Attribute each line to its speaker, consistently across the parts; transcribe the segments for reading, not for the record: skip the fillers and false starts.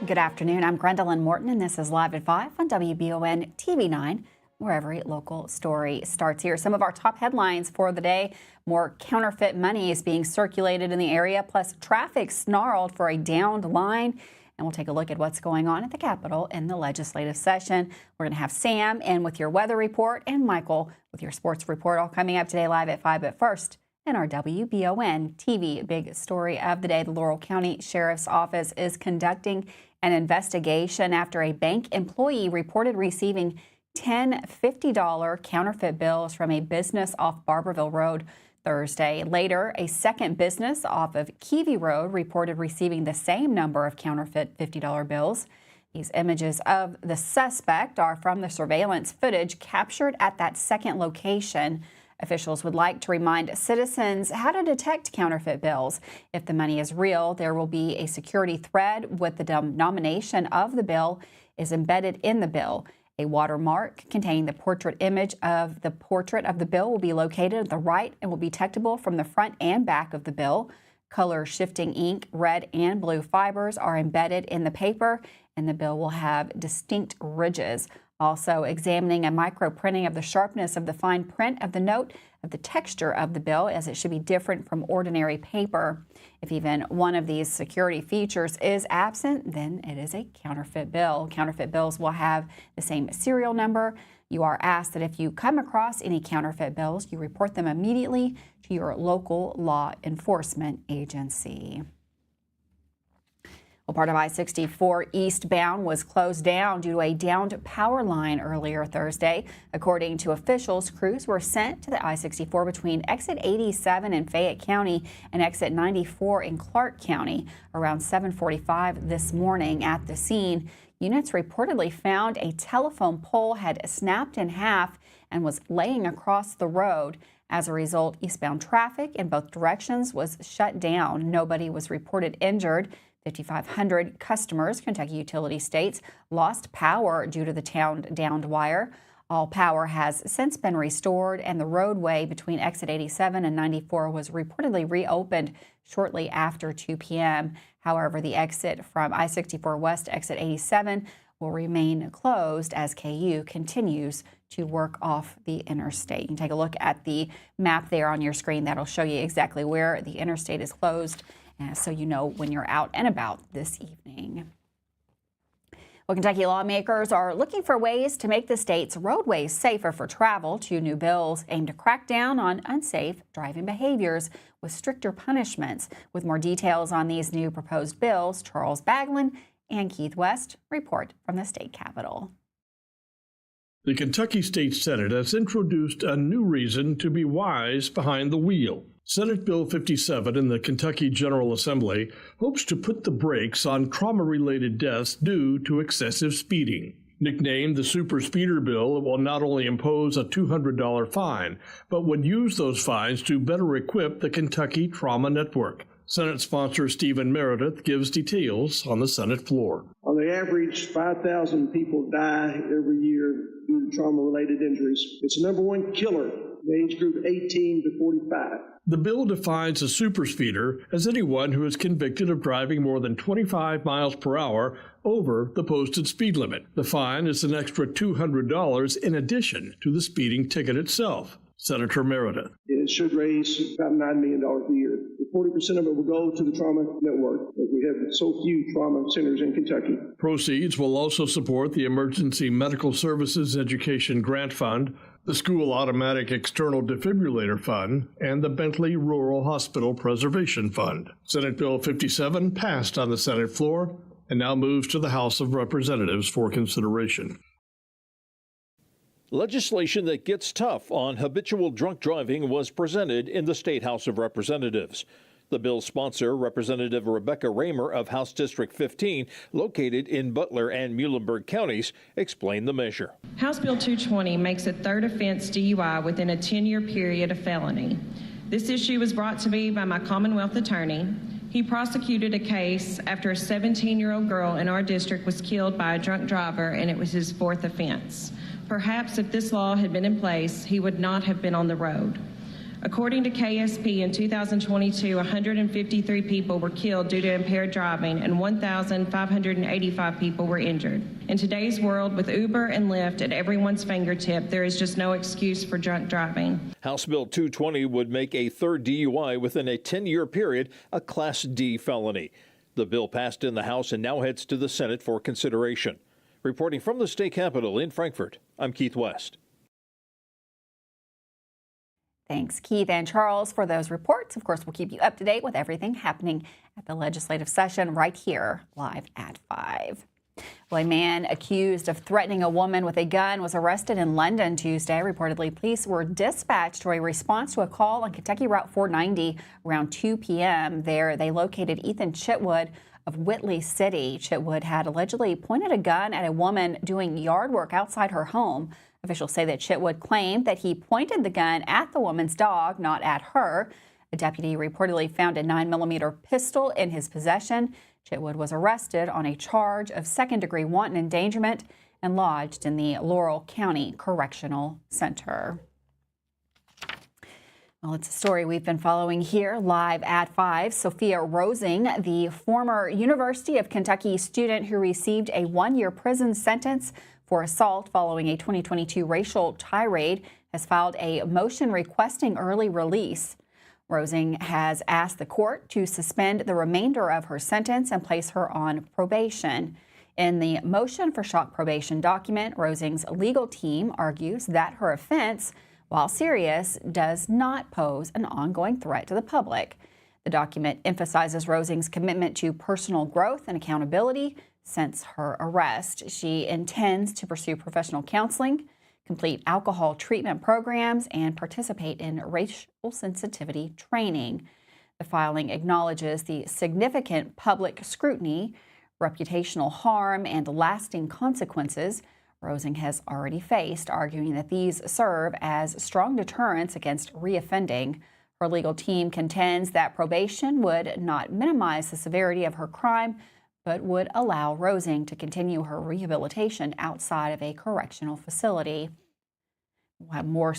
Speaker 1: Good afternoon. I'm Gwendolyn Morton, and this is Live at 5 on WBON TV 9, where every local story starts here. Some of our top headlines for the day: more counterfeit money is being circulated in the area, plus traffic snarled for a downed line. And we'll take a look at what's going on at the Capitol in the legislative session. We're going to have Sam in with your weather report and Michael with your sports report, all coming up today live at 5. But first, in our WBON TV big story of the day, the Laurel County Sheriff's Office is conducting an investigation after a bank employee reported receiving 10 $50 counterfeit bills from a business off Barberville Road Thursday. Later, a second business off of Keavy Road reported receiving the same number of counterfeit $50 bills. These images of the suspect are from the surveillance footage captured at that second location. Officials would like to remind citizens how to detect counterfeit bills. If the money is real, there will be a security thread with the denomination of the bill is embedded in the bill. A watermark containing the portrait image of the bill will be located at the right and will be detectable from the front and back of the bill. Color shifting ink, red and blue fibers are embedded in the paper, and the bill will have distinct ridges. Also examining a micro printing of the sharpness of the fine print of the note of the texture of the bill, as it should be different from ordinary paper. If even one of these security features is absent, then it is a counterfeit bill. Counterfeit bills will have the same serial number. You are asked that if you come across any counterfeit bills, you report them immediately to your local law enforcement agency. Well, part of I64 Eastbound was closed down due to a downed power line earlier Thursday. According to officials, crews were sent to the I64 between exit 87 in Fayette County and exit 94 in Clark County around 7:45 this morning. At the scene, units reportedly found a telephone pole had snapped in half and was laying across the road. As a result, eastbound traffic in both directions was shut down. Nobody was reported injured. 5,500 customers, Kentucky utility states, lost power due to the downed wire. All power has since been restored, and the roadway between exit 87 and 94 was reportedly reopened shortly after 2 p.m. However, the exit from I-64 West to exit 87 will remain closed as KU continues to work off the interstate. You can take a look at the map there on your screen. That'll show you exactly where the interstate is closed, so you know when you're out and about this evening. Well, Kentucky lawmakers are looking for ways to make the state's roadways safer for travel. Two new bills aim to crack down on unsafe driving behaviors with stricter punishments. With more details on these new proposed bills, Charles Baglin and Keith West report from the state capitol.
Speaker 2: The Kentucky State Senate has introduced a new reason to be wise behind the wheel. Senate Bill 57 in the Kentucky General Assembly hopes to put the brakes on trauma-related deaths due to excessive speeding. Nicknamed the Super Speeder Bill, it will not only impose a $200 fine, but would use those fines to better equip the Kentucky Trauma Network. Senate sponsor Stephen Meredith gives details on the Senate floor.
Speaker 3: On the average, 5,000 people die every year due to trauma-related injuries. It's the number one killer in the age group 18 to 45.
Speaker 2: The bill defines a superspeeder as anyone who is convicted of driving more than 25 miles per hour over the posted speed limit. The fine is an extra $200 in addition to the speeding ticket itself. Senator Meredith.
Speaker 3: It should raise about $9 million a year. 40% of it will go to the trauma network, as we have so few trauma centers in Kentucky.
Speaker 2: Proceeds will also support the Emergency Medical Services Education Grant Fund, the School Automatic External Defibrillator Fund, and the Bentley Rural Hospital Preservation Fund. Senate Bill 57 passed on the Senate floor and now moves to the House of Representatives for consideration.
Speaker 4: Legislation that gets tough on habitual drunk driving was presented in the State House of Representatives. The bill's sponsor, Representative Rebecca Raymer of House District 15, located in Butler and Muhlenberg counties, explained the measure.
Speaker 5: House Bill 220 makes a third offense DUI within a 10-year period a felony. This issue was brought to me by my Commonwealth attorney. He prosecuted a case after a 17-year-old girl in our district was killed by a drunk driver, and it was his fourth offense. Perhaps if this law had been in place, he would not have been on the road. According to KSP, in 2022, 153 people were killed due to impaired driving and 1,585 people were injured. In today's world, with Uber and Lyft at everyone's fingertip, there is just no excuse for drunk driving.
Speaker 4: House Bill 220 would make a third DUI within a 10-year period a Class D felony. The bill passed in the House and now heads to the Senate for consideration. Reporting from the state capitol in Frankfort, I'm Keith West.
Speaker 1: Thanks, Keith and Charles, for those reports. Of course, we'll keep you up to date with everything happening at the legislative session right here, live at 5. Well, a man accused of threatening a woman with a gun was arrested in London Tuesday. Reportedly, police were dispatched to a response to a call on Kentucky Route 490 around 2 p.m. There, they located Ethan Chitwood of Whitley City. Chitwood had allegedly pointed a gun at a woman doing yard work outside her home. Officials say that Chitwood claimed that he pointed the gun at the woman's dog, not at her. A deputy reportedly found a 9mm pistol in his possession. Chitwood was arrested on a charge of second-degree wanton endangerment and lodged in the Laurel County Correctional Center. Well, it's a story we've been following here live at 5. Sophia Rosing, the former University of Kentucky student who received a 1-year prison sentence for assault following a 2022 racial tirade, has filed a motion requesting early release. Rosing has asked the court to suspend the remainder of her sentence and place her on probation. In the motion for shock probation document, Rosing's legal team argues that her offense, while serious, does not pose an ongoing threat to the public. The document emphasizes Rosing's commitment to personal growth and accountability. Since her arrest, she intends to pursue professional counseling, complete alcohol treatment programs, and participate in racial sensitivity training. The filing acknowledges the significant public scrutiny, reputational harm, and lasting consequences Rosing has already faced, arguing that these serve as strong deterrents against reoffending. Her legal team contends that probation would not minimize the severity of her crime, but would allow Rosing to continue her rehabilitation outside of a correctional facility. We'll have more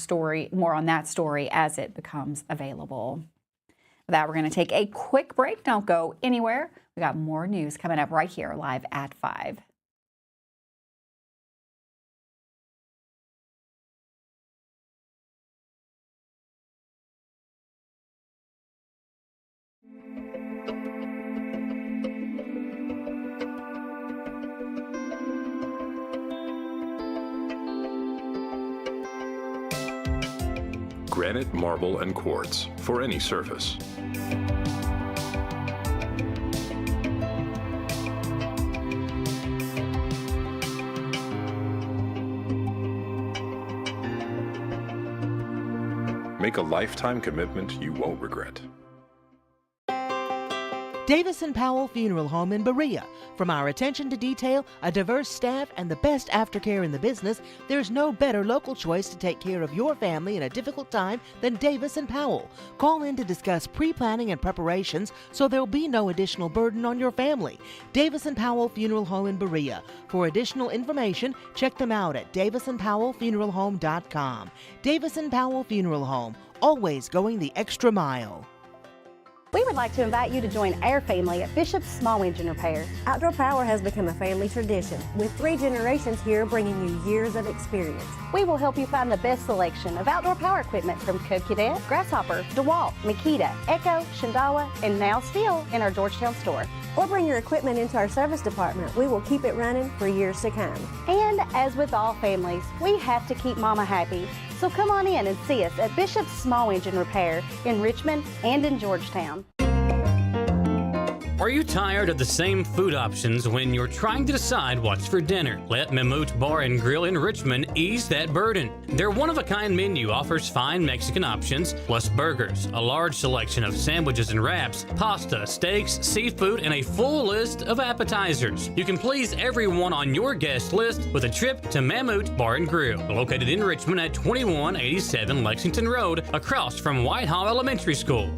Speaker 1: on that story as it becomes available. With that, we're going to take a quick break. Don't go anywhere. We got more news coming up right here, live at 5.
Speaker 6: Granite, marble, and quartz for any surface. Make a lifetime commitment you won't regret.
Speaker 7: Davis & Powell Funeral Home in Berea. From our attention to detail, a diverse staff, and the best aftercare in the business, there's no better local choice to take care of your family in a difficult time than Davis & Powell. Call in to discuss pre-planning and preparations so there'll be no additional burden on your family. Davis & Powell Funeral Home in Berea. For additional information, check them out at davisandpowellfuneralhome.com. Davis & Powell Funeral Home, always going the extra mile.
Speaker 8: We would like to invite you to join our family at Bishop's Small Engine Repair. Outdoor Power has become a family tradition, with 3 generations here bringing you years of experience. We will help you find the best selection of outdoor power equipment from Code Cadet, Grasshopper, DeWalt, Makita, Echo, Shindawa, and now Steel in our Georgetown store. Or bring your equipment into our service department. We will keep it running for years to come. And as with all families, we have to keep Mama happy. So come on in and see us at Bishop's Small Engine Repair in Richmond and in Georgetown.
Speaker 9: Are you tired of the same food options when you're trying to decide what's for dinner? Let Mammut Bar and Grill in Richmond ease that burden. Their one-of-a-kind menu offers fine Mexican options, plus burgers, a large selection of sandwiches and wraps, pasta, steaks, seafood, and a full list of appetizers. You can please everyone on your guest list with a trip to Mammut Bar and Grill, located in Richmond at 2187 Lexington Road, across from Whitehall Elementary School.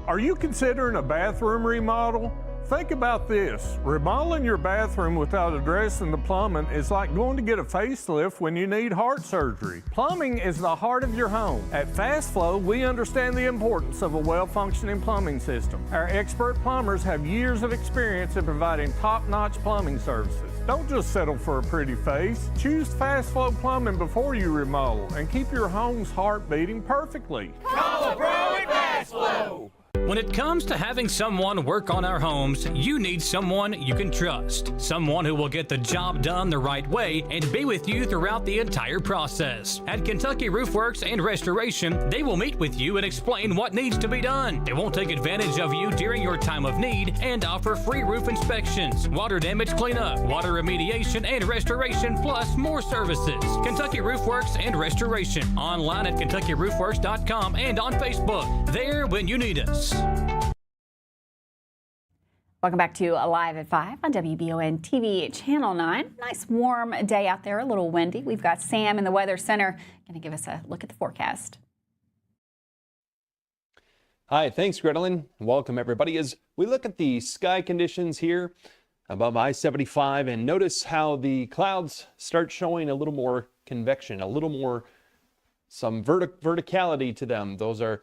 Speaker 10: Are you considering a bathroom remodel? Think about this. Remodeling your bathroom without addressing the plumbing is like going to get a facelift when you need heart surgery. Plumbing is the heart of your home. At Fast Flow, we understand the importance of a well-functioning plumbing system. Our expert plumbers have years of experience in providing top-notch plumbing services. Don't just settle for a pretty face. Choose Fast Flow Plumbing before you remodel and keep your home's heart beating perfectly.
Speaker 11: Call a pro at Fast Flow.
Speaker 9: When it comes to having someone work on our homes, you need someone you can trust. Someone who will get the job done the right way and be with you throughout the entire process. At Kentucky Roof Works and Restoration, they will meet with you and explain what needs to be done. They won't take advantage of you during your time of need and offer free roof inspections, water damage cleanup, water remediation and restoration, plus more services. Kentucky Roof Works and Restoration. Online at KentuckyRoofWorks.com and on Facebook. There when you need us.
Speaker 1: Welcome back to Alive at 5 on WBON TV Channel 9. Nice warm day out there, a little windy. We've got Sam in the Weather Center going to give us a look at the forecast.
Speaker 12: Hi, thanks, Gretelyn. Welcome, everybody. As we look at the sky conditions here above I-75 and notice how the clouds start showing a little more convection, a little more some verticality to them. Those are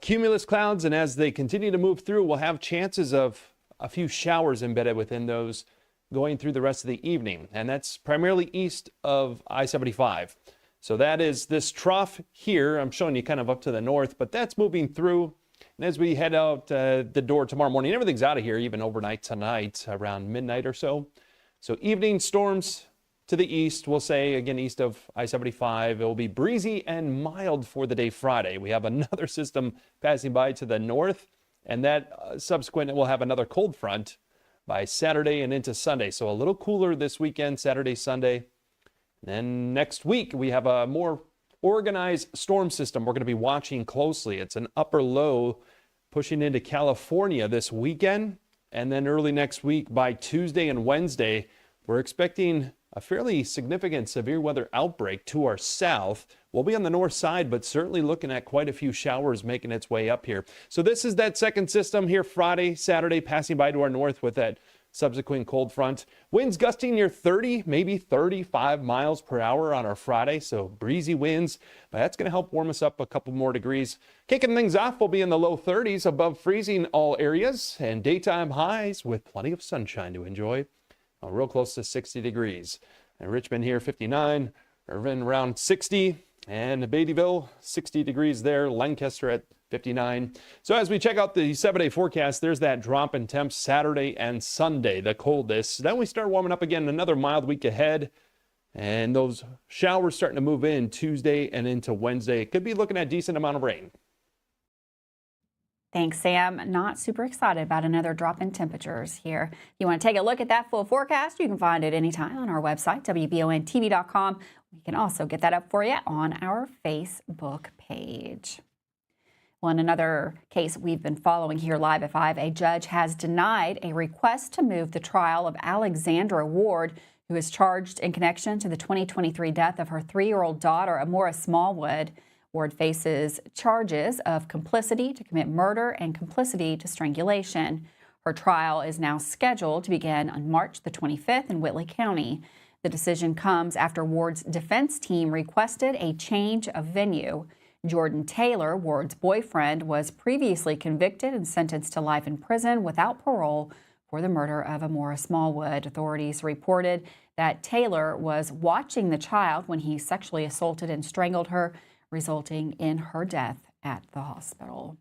Speaker 12: cumulus clouds, and as they continue to move through, we'll have chances of a few showers embedded within those going through the rest of the evening, and that's primarily east of I-75. So that is this trough here. I'm showing you kind of up to the north, but that's moving through. And as we head out the door tomorrow morning, everything's out of here, even overnight tonight, around midnight or so. So evening storms to the east, we'll say, again, east of I-75. It will be breezy and mild for the day Friday. We have another system passing by to the north, and that subsequent will have another cold front by Saturday and into Sunday. So a little cooler this weekend, Saturday, Sunday. Then next week, we have a more organized storm system we're going to be watching closely. It's an upper low pushing into California this weekend. And then early next week, by Tuesday and Wednesday, we're expecting a fairly significant severe weather outbreak to our south. We'll be on the north side, but certainly looking at quite a few showers making its way up here. So this is that second system here Friday, Saturday, passing by to our north with that subsequent cold front. Winds gusting near 30, maybe 35 miles per hour on our Friday, so breezy winds, but that's going to help warm us up a couple more degrees. Kicking things off, we'll be in the low 30s, above freezing all areas, and daytime highs with plenty of sunshine to enjoy. Real close to 60 degrees. And Richmond here, 59. Irvin around 60. And Beattyville, 60 degrees there. Lancaster at 59. So as we check out the 7-day forecast, there's that drop in temps Saturday and Sunday, the coldest. Then we start warming up again, another mild week ahead. And those showers starting to move in Tuesday and into Wednesday. Could be looking at a decent amount of rain.
Speaker 1: Thanks, Sam. Not super excited about another drop in temperatures here. If you want to take a look at that full forecast, you can find it anytime on our website, WBONTV.com. We can also get that up for you on our Facebook page. Well, in another case we've been following here live at 5, a judge has denied a request to move the trial of Alexandra Ward, who is charged in connection to the 2023 death of her 3-year-old daughter, Amora Smallwood. Ward faces charges of complicity to commit murder and complicity to strangulation. Her trial is now scheduled to begin on March the 25th in Whitley County. The decision comes after Ward's defense team requested a change of venue. Jordan Taylor, Ward's boyfriend, was previously convicted and sentenced to life in prison without parole for the murder of Amora Smallwood. Authorities reported that Taylor was watching the child when he sexually assaulted and strangled her, resulting in her death at the hospital.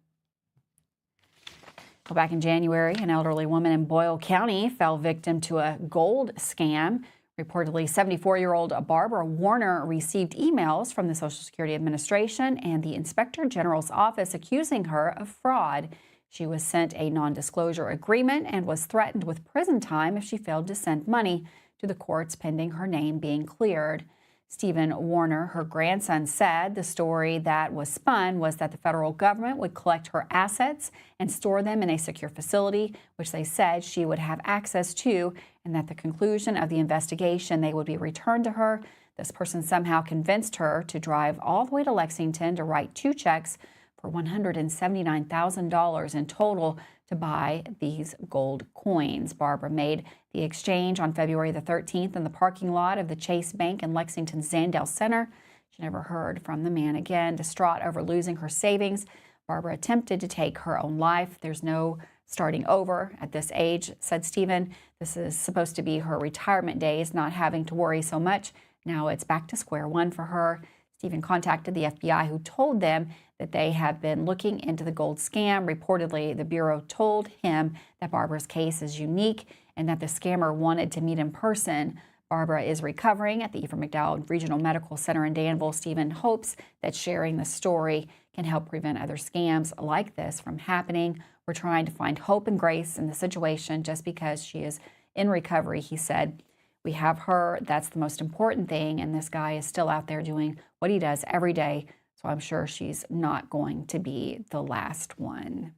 Speaker 1: Well, back in January, an elderly woman in Boyle County fell victim to a gold scam. Reportedly, 74-year-old Barbara Warner received emails from the Social Security Administration and the Inspector General's office accusing her of fraud. She was sent a non-disclosure agreement and was threatened with prison time if she failed to send money to the courts pending her name being cleared. Stephen Warner, her grandson, said the story that was spun was that the federal government would collect her assets and store them in a secure facility, which they said she would have access to, and at the conclusion of the investigation, they would be returned to her. This person somehow convinced her to drive all the way to Lexington to write 2 checks for $179,000 in total to buy these gold coins. Barbara made the exchange on February the 13th in the parking lot of the Chase Bank in Lexington's Zandale Center. She never heard from the man again. Distraught over losing her savings, Barbara attempted to take her own life. There's no starting over at this age, said Stephen. This is supposed to be her retirement days, not having to worry so much. Now it's back to square one for her. Stephen contacted the FBI, who told them that they have been looking into the gold scam. Reportedly, the Bureau told him that Barbara's case is unique and that the scammer wanted to meet in person. Barbara is recovering at the Ephraim McDowell Regional Medical Center in Danville. Stephen hopes that sharing the story can help prevent other scams like this from happening. We're trying to find hope and grace in the situation just because she is in recovery, he said. We have her. That's the most important thing. And this guy is still out there doing what he does every day. So I'm sure she's not going to be the last one.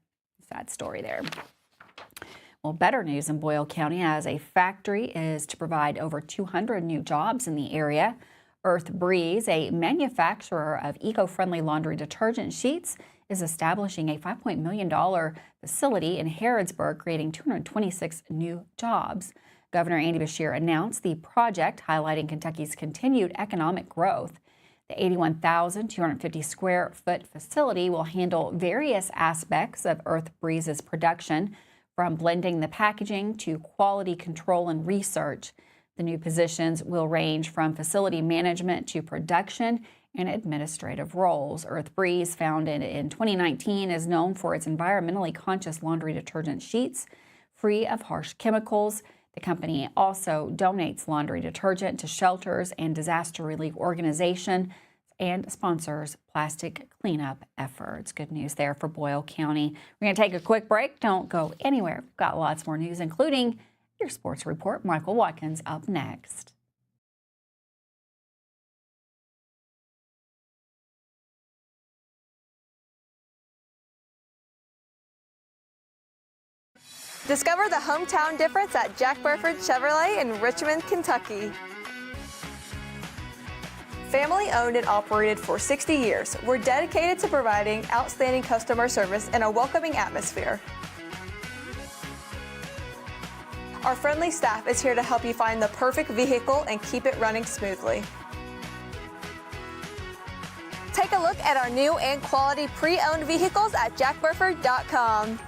Speaker 1: Sad story there. Well, better news in Boyle County, as a factory is to provide over 200 new jobs in the area. Earth Breeze, a manufacturer of eco-friendly laundry detergent sheets, is establishing a $5 million facility in Harrodsburg, creating 226 new jobs. Governor Andy Beshear announced the project, highlighting Kentucky's continued economic growth. The 81,250 square foot facility will handle various aspects of Earth Breeze's production, from blending the packaging to quality control and research. The new positions will range from facility management to production and administrative roles. Earth Breeze, founded in 2019, is known for its environmentally conscious laundry detergent sheets, free of harsh chemicals. The company also donates laundry detergent to shelters and disaster relief organizations and sponsors plastic cleanup efforts. Good news there for Boyle County. We're going to take a quick break. Don't go anywhere. We've got lots more news, including your sports report. Michael Watkins up next.
Speaker 13: Discover the hometown difference at Jack Burford Chevrolet in Richmond, Kentucky. Family owned and operated for 60 years, we're dedicated to providing outstanding customer service and a welcoming atmosphere. Our friendly staff is here to help you find the perfect vehicle and keep it running smoothly. Take a look at our new and quality pre-owned vehicles at jackburford.com.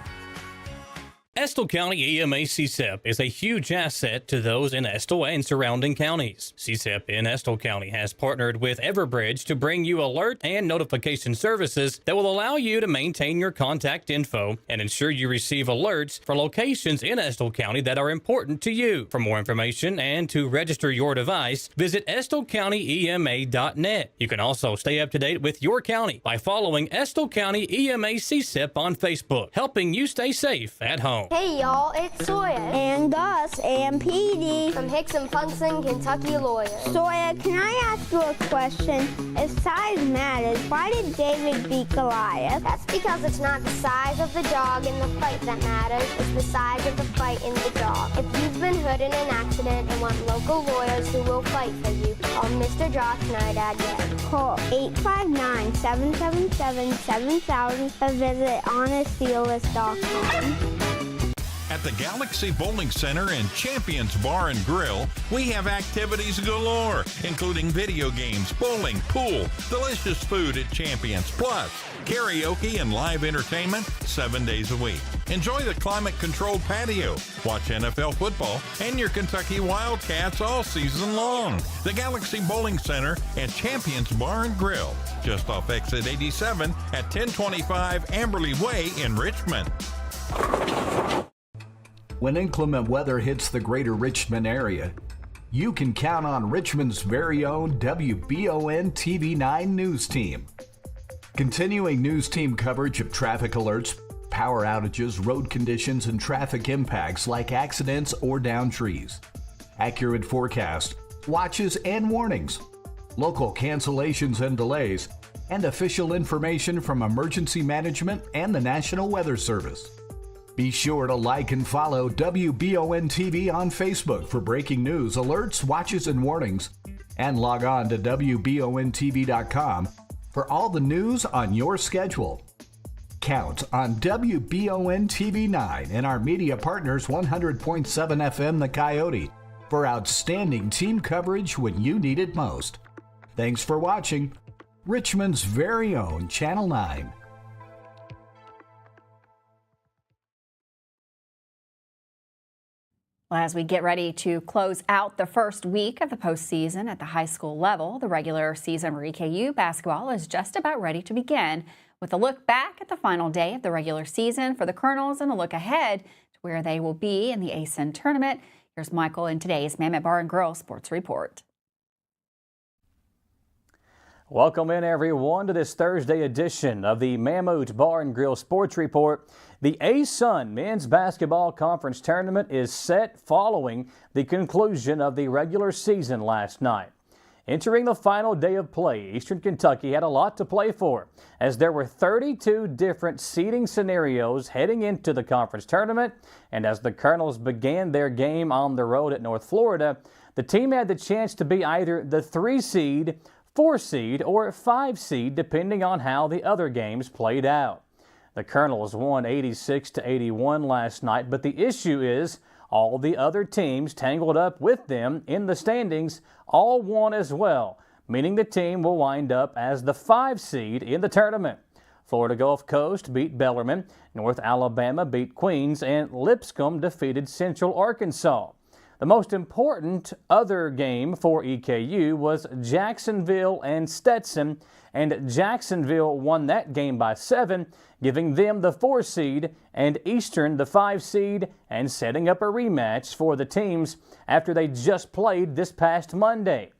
Speaker 9: Estill County EMA CSEP is a huge asset to those in Estill and surrounding counties. CSEP in Estill County has partnered with Everbridge to bring you alert and notification services that will allow you to maintain your contact info and ensure you receive alerts for locations in Estill County that are important to you. For more information and to register your device, visit EstillCountyEMA.net. You can also stay up to date with your county by following Estill County EMA CSEP on Facebook, helping you stay safe at home.
Speaker 14: Hey y'all, it's Sawyer.
Speaker 15: And Gus and Petey.
Speaker 14: From Hicks and Punson, Kentucky Lawyers.
Speaker 15: Sawyer, can I ask you a question? If size matters, why did David beat Goliath?
Speaker 14: That's because it's not the size of the dog in the fight that matters, it's the size of the fight in the dog. If you've been hurt in an accident and want local lawyers who will fight for you, call Mr. Josh Nydad again.
Speaker 15: Call 859-777-7000 or visit honestdealers.com.
Speaker 16: At the Galaxy Bowling Center and Champions Bar and Grill, we have activities galore, including video games, bowling, pool, delicious food at Champions, plus karaoke and live entertainment 7 days a week. Enjoy the climate-controlled patio, watch NFL football, and your Kentucky Wildcats all season long. The Galaxy Bowling Center and Champions Bar and Grill, just off exit 87 at 1025 Amberley Way in Richmond.
Speaker 17: When inclement weather hits the greater Richmond area, you can count on Richmond's very own WBON TV9 News Team. Continuing news team coverage of traffic alerts, power outages, road conditions, and traffic impacts like accidents or downed trees. Accurate forecast, watches and warnings, local cancellations and delays, and official information from emergency management and the National Weather Service. Be sure to like and follow WBON TV on Facebook for breaking news, alerts, watches, and warnings. And log on to WBONTV.com for all the news on your schedule. count on WBON TV 9 and our media partners 100.7 FM The Coyote for outstanding team coverage when you need it most. Thanks for watching Richmond's very own Channel 9.
Speaker 1: Well, as we get ready to close out the first week of the postseason at the high school level, the regular season for EKU basketball is just about ready to begin. With a look back at the final day of the regular season for the Colonels and a look ahead to where they will be in the ASUN tournament, here's Michael in today's Mammoth Bar and Grill Sports Report.
Speaker 18: Welcome in, everyone, to this Thursday edition of the Mammoth Bar and Grill Sports Report. The ASUN Men's Basketball Conference Tournament is set following the conclusion of the regular season last night. Entering the final day of play, Eastern Kentucky had a lot to play for, as there were 32 different seeding scenarios heading into the conference tournament, and as the Colonels began their game on the road at North Florida, the team had the chance to be either the 3 seed, 4 seed, or 5 seed, depending on how the other games played out. The Colonels won 86-81 last night, but the issue is all the other teams tangled up with them in the standings all won as well, meaning the team will wind up as the 5 seed in the tournament. Florida Gulf Coast beat Bellarmine, North Alabama beat Queens, and Lipscomb defeated Central Arkansas. The most important other game for EKU was Jacksonville and Stetson, and Jacksonville won that game by 7, giving them the 4 seed and Eastern the 5 seed, and setting up a rematch for the teams after they just played this past Monday.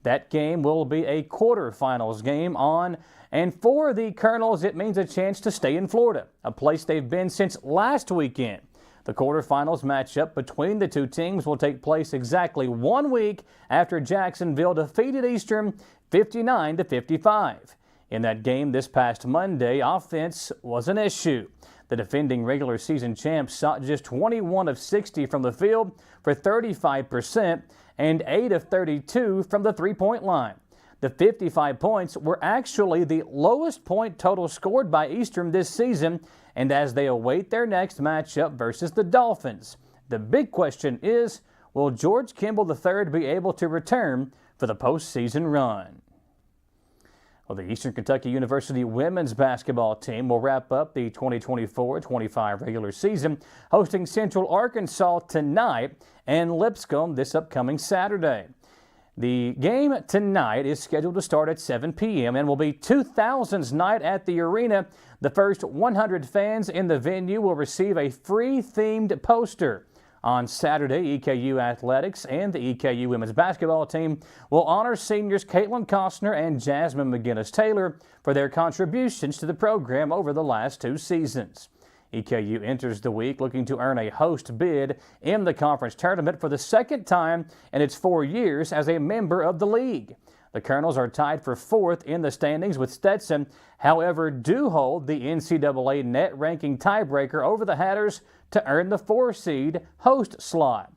Speaker 18: That game will be a quarterfinals game on, and for the Colonels it means a chance to stay in Florida, a place they've been since last weekend. The quarterfinals matchup between the two teams will take place exactly 1 week after Jacksonville defeated Eastern 59-55. In that game this past Monday, offense was an issue. The defending regular season champs shot just 21 of 60 from the field for 35% and 8 of 32 from the three-point line. The 55 points were actually the lowest point total scored by Eastern this season, and as they await their next matchup versus the Dolphins, the big question is, will George Kimball III be able to return for the postseason run? Well, the Eastern Kentucky University women's basketball team will wrap up the 2024-25 regular season, hosting Central Arkansas tonight and Lipscomb this upcoming Saturday. The game tonight is scheduled to start at 7 p.m. and will be 2000's night at the arena. The first 100 fans in the venue will receive a free themed poster. On Saturday, EKU Athletics and the EKU women's basketball team will honor seniors Caitlin Costner and Jasmine McGinnis-Taylor for their contributions to the program over the last 2 seasons. EKU enters the week looking to earn a host bid in the conference tournament for the second time in its 4 years as a member of the league. The Colonels are tied for 4th in the standings with Stetson, however, do hold the NCAA net ranking tiebreaker over the Hatters to earn the 4 seed host slot.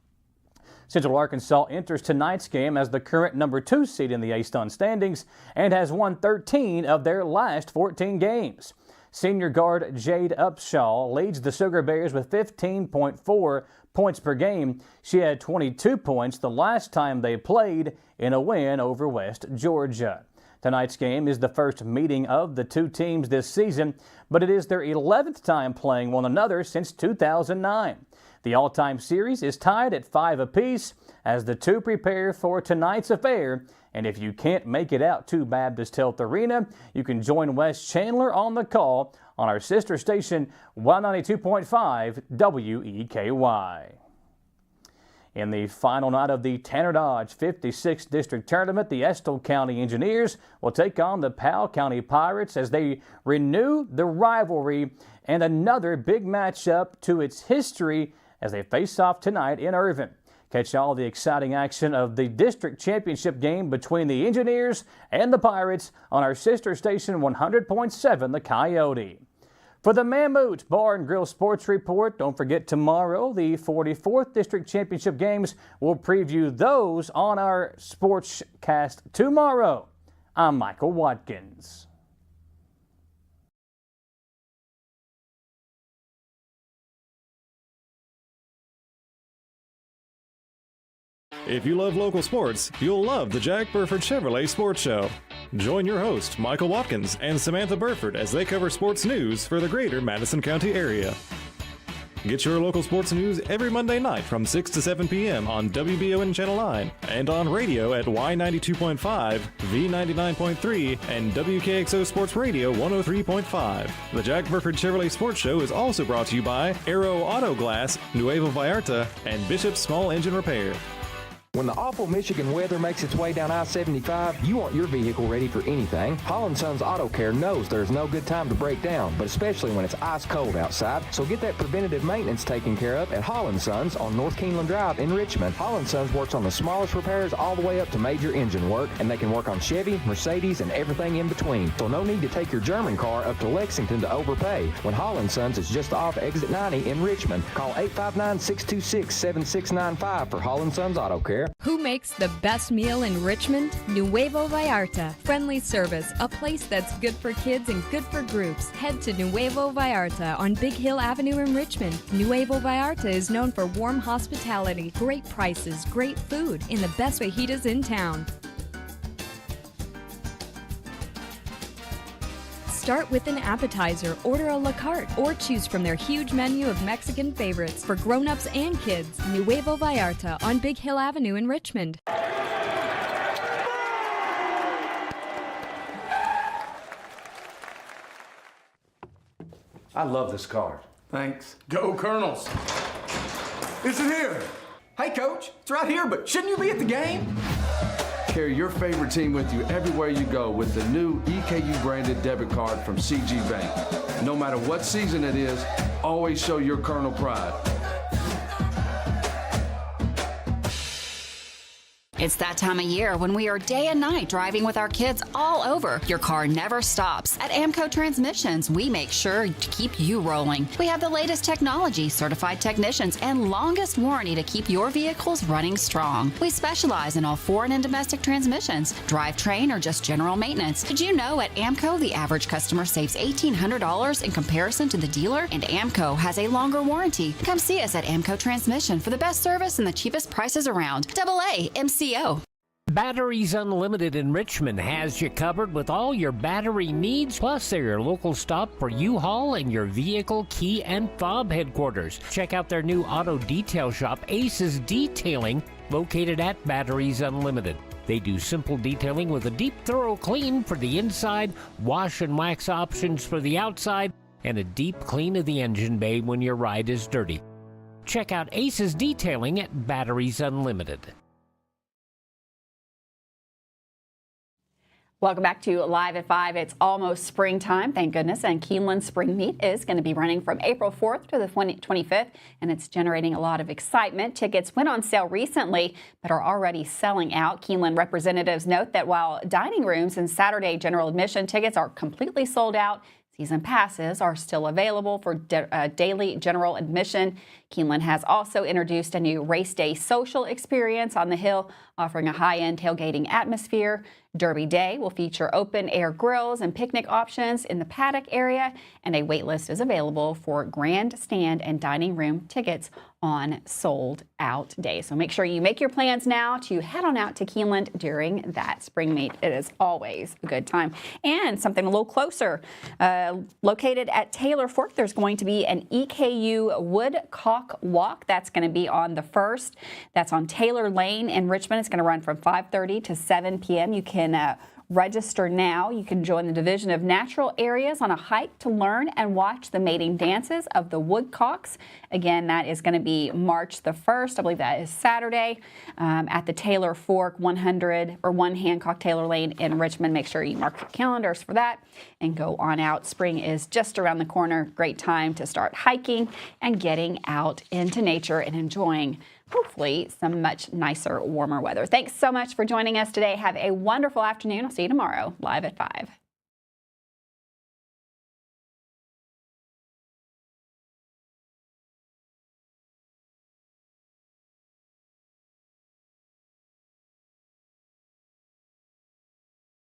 Speaker 18: Central Arkansas enters tonight's game as the current number 2 seed in the ASUN standings and has won 13 of their last 14 games. Senior guard Jade Upshaw leads the Sugar Bears with 15.4 points per game. She had 22 points the last time they played in a win over West Georgia. Tonight's game is the first meeting of the two teams this season, but it is their 11th time playing one another since 2009. The all-time series is tied at 5 apiece as the two prepare for tonight's affair. And if you can't make it out to Baptist Health Arena, you can join Wes Chandler on the call on our sister station 192.5 WEKY. In the final night of the Tanner Dodge 56th District Tournament, the Estill County Engineers will take on the Powell County Pirates as they renew the rivalry and another big matchup to its history as they face off tonight in Irvin. Catch all the exciting action of the district championship game between the Engineers and the Pirates on our sister station 100.7 The Coyote. For the Mammoth Bar and Grill Sports Report, don't forget tomorrow the 44th District Championship games. We'll preview those on our Sportscast tomorrow. I'm Michael Watkins.
Speaker 19: If you love local sports, you'll love the Jack Burford Chevrolet Sports Show. Join your host, Michael Watkins, and Samantha Burford as they cover sports news for the greater Madison County area. Get your local sports news every Monday night from 6 to 7 p.m. on WBON Channel 9 and on radio at Y92.5, V99.3, and WKXO Sports Radio 103.5. The Jack Burford Chevrolet Sports Show is also brought to you by Aero Auto Glass, Nuevo Vallarta, and Bishop's Small Engine Repair.
Speaker 20: When the awful Michigan weather makes its way down I-75, you want your vehicle ready for anything. Holland Sons Auto Care knows there's no good time to break down, but especially when it's ice cold outside. So get that preventative maintenance taken care of at Holland Sons on North Keeneland Drive in Richmond. Holland Sons works on the smallest repairs all the way up to major engine work, and they can work on Chevy, Mercedes, and everything in between. So no need to take your German car up to Lexington to overpay when Holland Sons is just off exit 90 in Richmond. Call 859-626-7695 for Holland Sons Auto Care.
Speaker 21: Who makes the best meal in Richmond? Nuevo Vallarta. Friendly service, a place that's good for kids and good for groups. Head to Nuevo Vallarta on Big Hill Avenue in Richmond. Nuevo Vallarta is known for warm hospitality, great prices, great food, and the best fajitas in town. Start with an appetizer, order a la carte, or choose from their huge menu of Mexican favorites for grown-ups and kids. Nuevo Vallarta on Big Hill Avenue in Richmond.
Speaker 22: I love this card.
Speaker 23: Thanks. Go Colonels! Is it here? Hey, Coach, it's right here, but shouldn't you be at the game?
Speaker 22: Carry your favorite team with you everywhere you go with the new EKU branded debit card from CG Bank. No matter what season it is, always show your Colonel pride.
Speaker 1: It's that time of year when we are day and night driving with our kids all over. Your car never stops. At AMCO Transmissions, we make sure to keep you rolling. We have the latest technology, certified technicians, and longest warranty to keep your vehicles running strong. We specialize in all foreign and domestic transmissions, drivetrain, or just general maintenance. Did you know at AMCO the average customer saves $1,800 in comparison to the dealer? And AMCO has a longer warranty. Come see us at AMCO Transmission for the best service and the cheapest prices around. AA MCO.
Speaker 24: Batteries Unlimited in Richmond has you covered with all your battery needs, plus they're your local stop for U-Haul and your vehicle key and fob headquarters. Check out their new auto detail shop, Aces Detailing, located at Batteries Unlimited. They do simple detailing with a deep, thorough clean for the inside, wash and wax options for the outside, and a deep clean of the engine bay when your ride is dirty. Check out Aces Detailing at Batteries Unlimited.
Speaker 1: Welcome back to Live at 5. It's almost springtime, thank goodness, and Keeneland Spring Meet is going to be running from April 4th to the 25th, and it's generating a lot of excitement. Tickets went on sale recently, but are already selling out. Keeneland representatives note that while dining rooms and Saturday general admission tickets are completely sold out, season passes are still available for daily general admission. Keeneland has also introduced a new race day social experience on the hill, offering a high-end tailgating atmosphere. Derby Day will feature open-air grills and picnic options in the paddock area, and a wait list is available for grandstand and dining room tickets on sold-out days. So make sure you make your plans now to head on out to Keeneland during that spring meet. It is always a good time. And something a little closer, located at Taylor Fork, there's going to be an EKU Woodcock Walk. That's going to be on the 1st. That's on Taylor Lane in Richmond. It's going to run from 5:30 to 7 p.m. You can register now. You can join the Division of Natural Areas on a hike to learn and watch the mating dances of the woodcocks. Again, that is going to be March the 1st. I believe that is Saturday at the Taylor Fork 100 or 1 Hancock Taylor Lane in Richmond. Make sure you mark your calendars for that and go on out. Spring is just around the corner. Great time to start hiking and getting out into nature and enjoying hopefully some much nicer, warmer weather. Thanks so much for joining us today. Have a wonderful afternoon. I'll see you tomorrow, Live at 5.